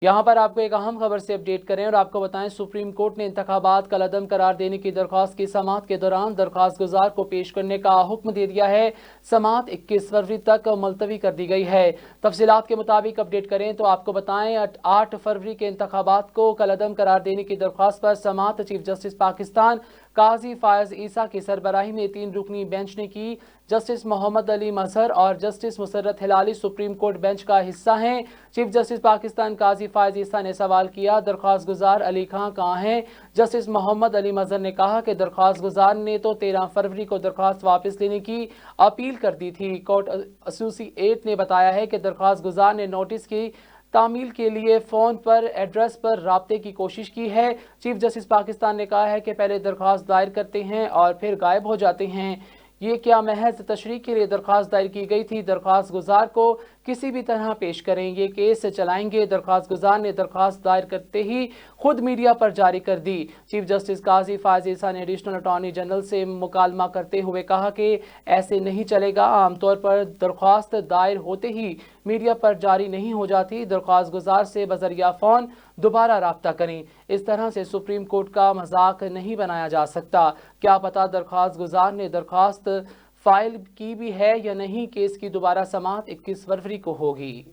यहाँ पर आपको एक अहम खबर से अपडेट करें और आपको बताएं, सुप्रीम कोर्ट ने इंतखाबात कलअदम करार देने की दरख्वास्त की समाअत के दौरान दरख्वास्त गुजार को पेश करने का हुक्म दे दिया है। समाअत 21 फरवरी तक मुलतवी कर दी गई है। तफसीलात के मुताबिक अपडेट करें तो आपको बताएं, 8 फरवरी के इंतखाबात को कलअदम करार देने की दरख्वास्त पर समाअत चीफ जस्टिस पाकिस्तान काजी फायज ईसा की सरबराही में 3 रुकनी बेंच ने की। जस्टिस मोहम्मद अली मजहर और justice Musarrat Hilali supreme court bench का हिस्सा हैं। चीफ जस्टिस पाकिस्तान काजी फायज ईसा ने सवाल किया, दरख्वास्त गुजार अली खां कहाँ हैं? जस्टिस मोहम्मद अली मजहर ने कहा कि दरख्वास्त गुजार ने तो 13 फरवरी को दरख्वास्त वापस लेने की अपील कर दी थी। कोर्ट एसोसिएट ने बताया है कि दरख्वास्त गुजार ने नोटिस की तामील के लिए फ़ोन पर एड्रेस पर राब्ते की कोशिश की है। चीफ जस्टिस पाकिस्तान ने कहा है कि पहले दरख्वास्त दायर करते हैं और फिर गायब हो जाते हैं। ये क्या महज तशरीह के लिए दरख्वास्त दायर की गई थी? दरख्वास्त गुजार को किसी भी तरह पेश करेंगे, केस चलाएंगे। दरख्वास्त गुजार ने दरख्वास्त दायर करते ही खुद मीडिया पर जारी कर दी। चीफ जस्टिस काजी फायज ईसा ने एडिशनल अटॉर्नी जनरल से मुकालमा करते हुए कहा कि ऐसे नहीं चलेगा। आमतौर पर दरख्वास्त दायर होते ही मीडिया पर जारी नहीं हो जाती। दरख्वास्त गुजार से बजरिया फ़ोन दोबारा राब्ता करें। इस तरह से सुप्रीम कोर्ट का मजाक नहीं बनाया जा सकता। क्या पता दरख्वास्त गुजार ने दरख्वास्त फाइल की भी है या नहीं। केस की दोबारा समाअत 21 फरवरी को होगी।